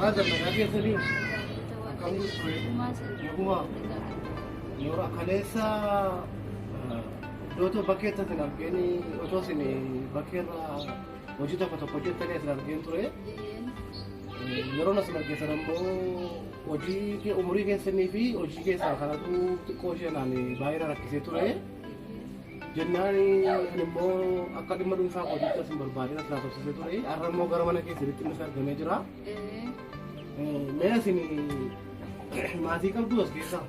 Raja lagi sering kamu Yaguma Yora Kalesa Doto Baketa Tenargeni Otosini Bakera Ojita Patopojeta Nesargenture Yorona Sinagesarambo Oji ke umuri ke senifi Oji ke Sakaratu Koshanani Baira Kiseture Jennani nimmo akkadimma dunfa qodita simbol baadina sila tobsise ture arrammo gara mana keessa itti nusa argamee jira mee asini maatii qabdu as keessa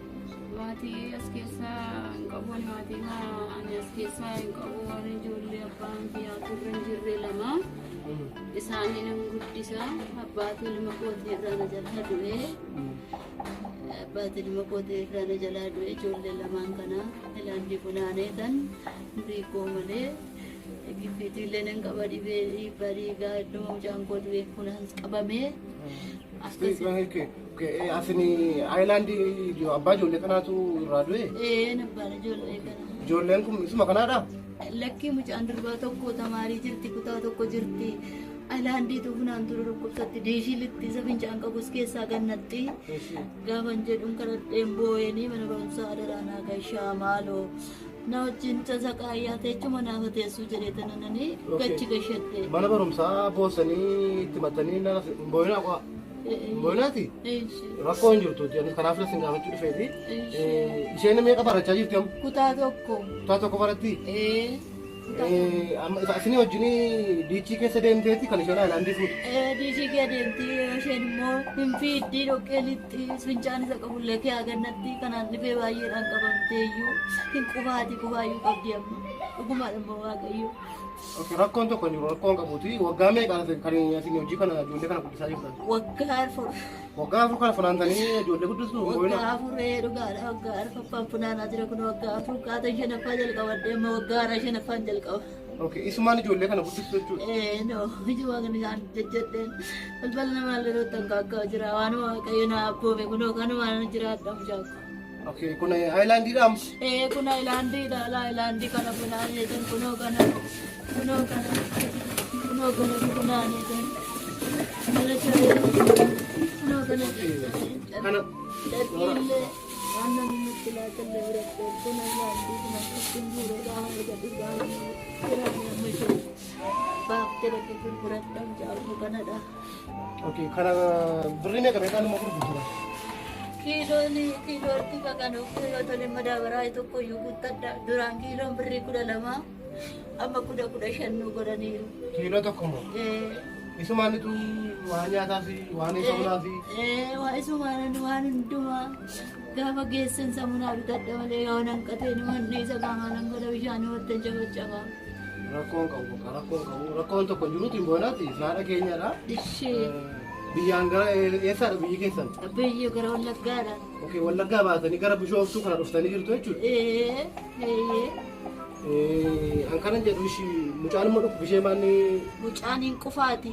maatii as keessa hin qabu maatii ani as keessa hin qabu warri ijoollee abbaan biyyaa turre hin jirre lama isaanii nan guddisa abbaatii ilma kootii irraa na jalaa du'e abbaatii ilma kootii irraa na jalaa du'e ijoollee lamaan kana ilaandi funaaneetan riikoo malee giffiitiillee nan qaba dhibee bariigaa iddoo mucaan koo du'e kunaas qabamee asini ayilaandi abbaa ijoollee kanaatu irraa du'e nabbaan ijoollee kana ijoolleen kun isuma kanaadha lakkii mucaan durbaa tokko tamaarii jirti kutaa tokko jirti ayilaandii tufunaan ture dhukkubsatti diishii litti isa fincaan qabus keessaa gannatti gaafan jedhuun kadhadheen boo'eenii mana barumsaa adaraanaa gashaa maaloo na wajjin tasa qaayyaa teechuma naafa teessuu jedhee tanananii gachi gashadhe mana barumsaa boosanii itti maxxanii boo'inaa qo'a boo'inaati rakkoo hin jirtu kanaaf lasin gaafachuu dhufeeti isheen meeqa barachaa jirti amma kutaa tokko baratti asini wajjin diichii keessa deemteeti kan isheen ayilaandii fuutu diichii kee deemti isheen immoo hin fiiddii dhoqqeelitti fincaan isa qabullee kee agannatti kanaan dhibee baay'eedhaan qabamteeyyuu hin qubaayyuu qabdi amma dhugumaadha immoo waaqayyo rakkoon tokko hin jiru rakkoon qabuuti waggaa meeqa kan isin hojii kana ijoollee kana guddisaa jirtan waggaa afur kana funaantanii ijoollee guddistu waggaa afuree dhugaadha waggaa arfaffaan funaanaa jira kun waggaa afur qaata shanaffaa jalqabadhee amma waggaa haaraa shanaffaan jalqaba isumaan ijoollee kana guddistu jechuudha no ijuma kan isaan jajjadheen balbala namaa illee tokko akka jira waanuma waaqayyo na abboome kunoo kanumaan jiraadha mucaakko kun ayilaandiidha kun ayilaandiidha ayilaandii kana funaaneetan kunoo kana funaaneetan mala choree kunoo kana dhaqiillee waan namni nutti laatallee biratti kun ayilaandii kun akkasiin buuree gaafa argatu gaafa jiraanni amma ishee baaftee dhaqee gurguradha mucaakko kanadha kana birrii meeqa meeqaan immoo gurgurtura kiilootti kakanu kiilootolee madaabaraa tokko iyyuu guuttadha duraan kiiloon birrii 12 amma 15 godhaniiru kiiloo tokko moo isumaanitu waan nyaataa fi waan samunaa fi waan isumaan waan hundumaa gaafa geessan samunaa bitadha malee yoo nanqateen manni isa gaamaan godha bishaan watti jabacabaa rakkoon tokko jiruuti hin boonaati haadha keenyadha biyyaan gara eessaadha biyyi keessan biyyi gara Wallaggaadha Wallaggaa baatanii gara Bishooftuu kana dhuftanii jirtu jechuudha an kanan jedhu mucaan immoo dhufu bishee maanni mucaan hin qufaati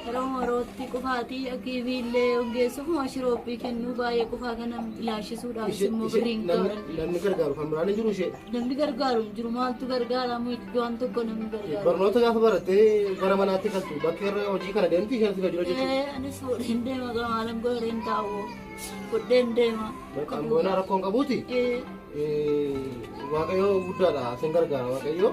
yeroo marootti qufaati akiibiillee hongeessuuf shirooppii kennuu baay'ee qufaa kana ilaashisuudhaaf immoo birriin gaara namni gargaaru kan biraan hin jiru ishee namni gargaaru hin jiru maaltu gargaaramu iddoon tokko namni gargaaru barnoota gaafa barattee gara manaatti galtu bakka irra hojii kana deemti isheen asii jira jechuudha anis fuudheen deema gamaalan godheen taa'u fuudheen deema kan boonaa rakkoon qabuuti waaqayyo guddaadha sin gargaara waaqayyo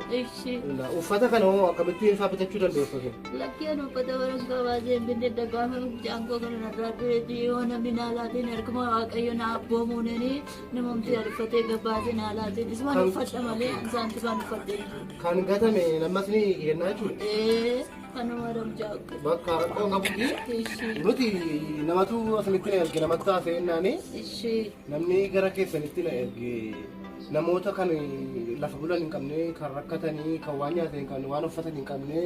uffata kana hoo akkamittiin isaa bitachuu dandeessu lakkeen uffata waraqaa baasee hin binne daggaama jaangoo kana narraa dureetti yoo namni naalaatiin ergama waaqayyo na abboomuunanii namumti uffatee gabbaasee naalaatiin isumaan uffadha malee isaanti baan uffadhe kan gatame namas ni kennaa jechuudha kanuma ramjaaqu bakka rakkoon qabutti nuti namatu asinitti na erge namatti taaseennaani namni gara keessanitti na erge namoota kan lafa bulan hin qabne kan rakkatanii kan waan nyaatan hin qabne waan uffatan hin qabne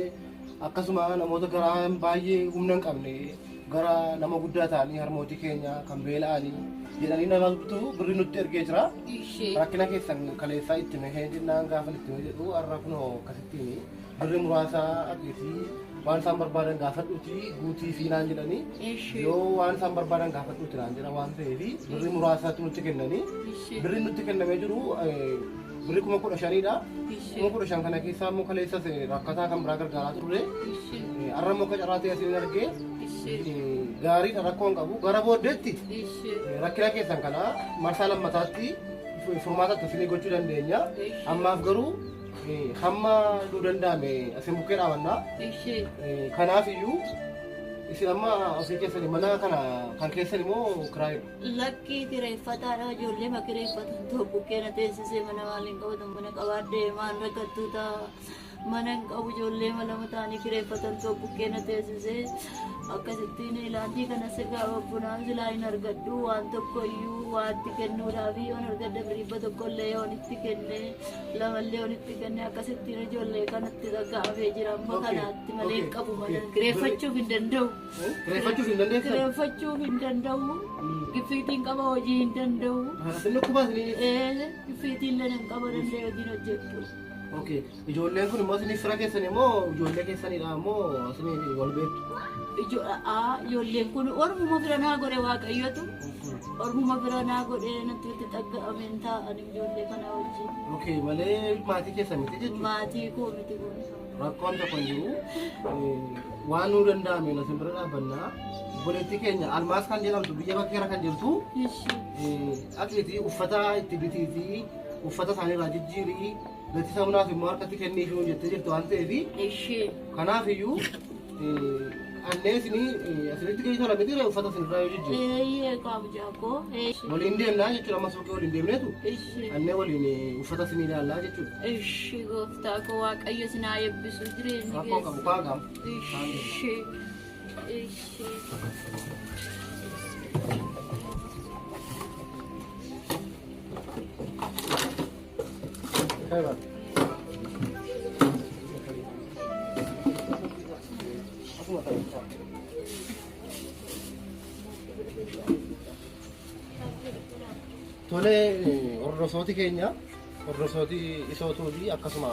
akkasuma namoota garaa baay'ee humna hin qabne gara nama guddaa ta'anii harmootii keenya kan beela'anii jedhanii namatu birrii nutti ergee jira rakkina keessan kaleessaa itti mehee jennaan gaafa itti mehee jedhu har'a kunoo akkasittiin birrii muraasaa ageetii waan isaan barbaadan gaafadhuuti guutii fi naan jedhanii yoo waan isaan barbaadan gaafadhuuti naan jedha waan ta'eef birrii muraasaatu nutti kennanii birrii nutti kennamee jiru birrii 15,000dha 15,000 kana keessaa immoo kaleessas rakkataa kan biraa gargaaraa turre har'a immoo akka carraa ta'e asiin argee gaarii rakkoon qabu gara booddeetti rakkina keessan kana marsaa lammataatti furmaatatti isinii gochuu dandeenya. Ammaaf garuu hamma nu danda'ame asin bukkee dhaabannaa. Kanaaf iyyuu isin amma asii keessanii mana kana kan keessan immoo kiraayi. Lakkii kireeffataadha ijoollee ma kireeffatan ta'u bukkee na teessisee mana maaliin qabatan mana qabaadhee maan rakkattuu ta'a. Mana qabu ijoollee lama ta'anii kireeffatan ta'u bukkee na teessisee akkasittiin ilaantii kana sirgaa bunaan silaa hin argadhu waan tokko iyyuu waatti kennuudhaaf yoon argadda biriibba tokkollee yoon itti kenne lamallee yoon itti kenne akkasittiin ijoollee kanatti dhaga'amee jira amma kanaatti malee qabu mana kireeffachuuf hin danda'u. Kireeffachuuf hin danda'u. Giffiitiin qaba hojii hin danda'u. Giffiitiin illee hin qaba danda'e hojiin hojjettu. Okay, ijoolleen kun immoo isin fira keessan immoo ijoollee keessanidha immoo isin wal beektu. Ijoolleen kun ormuma bira naa godhe waaqayyotu. Ormuma bira naa godhe natti itti dhaga'ameen taa'an ijoollee kana wajjin. Okay, malee maatii keessan miti jechuudha. Maatii koo miti kun. Rakkoon tokko jiru waan nuu danda'ameen isin bira dhaabbannaa. Obboleettii keenya almaas kan jedhamtu biyya bakkeera kan jirtu. Atiiti uffata itti bitiitii uffata isaaniirraa jijjiirii. Lati samunaaf immoo harkatti kennee fi hojjettee jirtu waan ta'eef kanaaf iyyuu annee isinii asirratti geejjiba lama miti uffata isinirraa yoo jijjiiru. Qaamu jaakoo. Waliin deemnaa jechuudha amma suuqii waliin deemneetu annee waliin uffata isinii ilaallaa jechuudha. Gooftaa koo waaqayyo sinaa eebbisu jireenyi keessa. Rakkoo qabu kaagaam. Tole hordoftooti keenya hordoftooti isootuuti akkasuma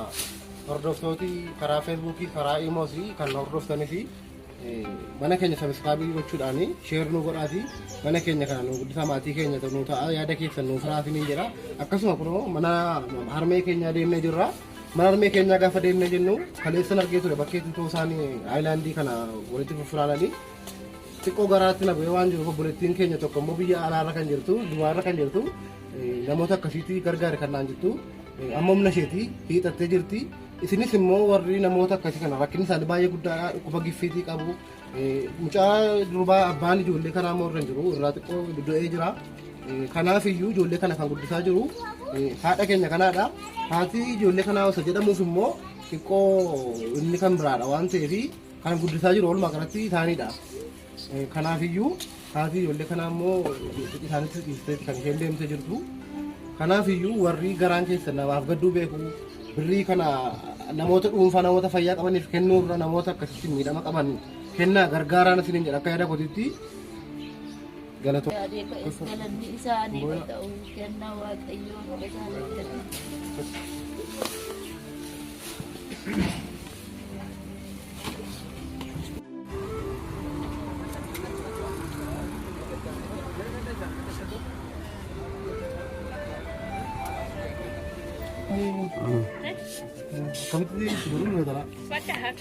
hordoftooti karaa feesbuukii karaa iimoosii kan hordoftanii fi mana keenya sabiskaabii gochuudhaan sheer nu godhaati mana keenya kana nu guddisaa maatii keenya nu ta'a yaada keessan nu firaatanii jira akkasuma kun mana harmee keenya deemnee jirra mana harmee keenya gaafa deemnee jennu kaleessan argee ture bakkeetti too isaanii aayilaandii kana walitti fufuraananii xiqqoo garaatti na bu'ee waan jiru obboleettiin keenya tokko immoo biyya alaarra kan jirtu dubaarra kan jirtu namoota akkasiitti gargaare kan naan jirtu amma humna isheetii hiixattee jirti. Isinis immoo warri namoota akkasii kana rakkinni isaanii baay'ee guddaadha dhukkuba giffiitii qabu mucaa durbaa abbaan ijoollee kanaa immoo irra jiru irraa xiqqoo du'ee jira kanaaf iyyuu ijoollee kana kan guddisaa jiru haadha keenya kanaadha haati ijoollee kanaa osoo jedhamuuf immoo xiqqoo inni kan biraadha waan ta'eef kan guddisaa jiru walumaa galatti isaaniidha kanaaf iyyuu haati ijoollee kanaa immoo isaanitti dhiistee kan isheen deemtee jirtu kanaaf iyyuu warri garaan keessan namaaf gadduu beeku birrii kana namoota dhuunfaa namoota fayyaa qabaniif kennuurra namoota akkasitti miidhama qaban kennaa gargaaraan isiniin jedha akka yaada kootiitti galatoo. Galanni isaanii ta'u kennaa waaqayyoo isaanitti. Kamu tadi sebelum nggak tahu? Padahal.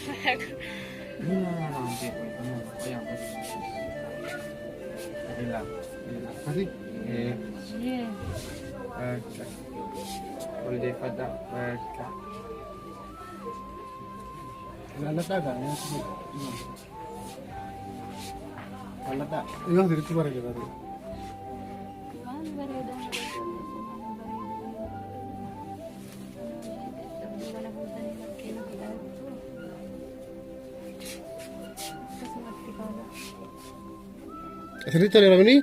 Kasih. Boleh pada Alat ada ya? Alat ada. Yang dari itu barang kita. Asirratti toleera mini?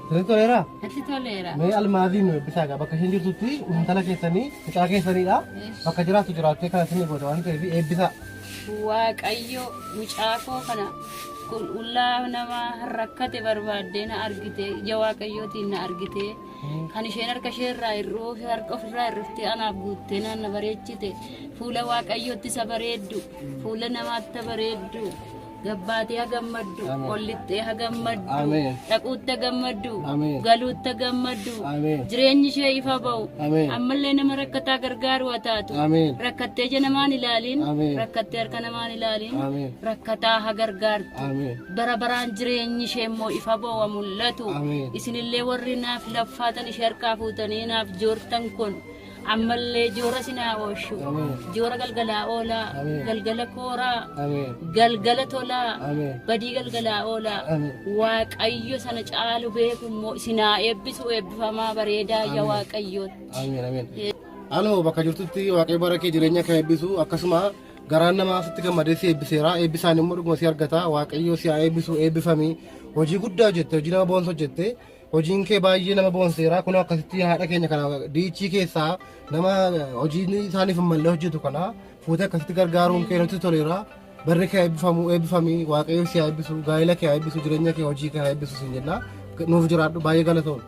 Asirratti toleera? Asirratti toleera. Mee almaaziin nu eebbisaa egaa bakka isheen jirtutti intala keessanii mucaa keessaniidha. Bakka jiraattu jiraattee kana isin goota waan ta'eef eebbisaa. Waaqayyo mucaa koo kana kun ullaa nama rakkate barbaaddee na argite ija waaqayyootiin na argite kan isheen harka isheerraa irroo harka ofirraa irriftee anaaf guuttee na bareechite fuula waaqayyootti isa bareeddu fuula namaatti bareeddu gabbaatee hagammaddu Ameen. qollixxee hagammaddu Ameen. dhaquutti hagammaddu Ameen. galuutti hagammaddu Ameen. jireenyi ishee ifa ba'u Ameen. ammallee nama rakkataa gargaaru haa taatu Ameen. rakkattee ija namaan ilaaliin Ameen. rakkattee harka namaan ilaaliin Ameen. rakkataa haa gargaartu Ameen. bara baraan jireenyi ishee immoo ifa ba'u haa mul'atu Ameen. isinillee warri naaf laffaatan ishee harkaa fuutanii naaf joortan kun ammallee joora sinaa ooshu Ameen. joora galgalaa oolaa Ameen. galgala kooraa Ameen. galgala tolaa Ameen. badii galgalaa oolaa Ameen. waaqayyo sana caalu beeku immoo sinaa eebbisu eebbifamaa bareedaa yaa waaqayyooti. Ameen. Ameen. Aloo bakka jirtutti waaqayyo bara kee jireenya kan eebbisu akkasuma garaan namaa sitti gammadee si eebbiseera eebbisaan immoo dhuguma si argata waaqayyo si haa eebbisu eebbifamii hojii guddaa hojjette hojii nama boonsa hojjette hojiin kee baay'ee nama boonseera kun akkasitti haadha keenya kana diichii keessaa nama hojiin isaaniif mallee hojjetu kana fuutee akkasitti gargaaruun kee nutti toleera barri kee eebbifamii waaqayyo si haa eebbisu gaa'ela kee haa eebbisu jireenya kee hojii kee haa eebbisu sin jenna nuuf jiraadhu baay'ee galatoon.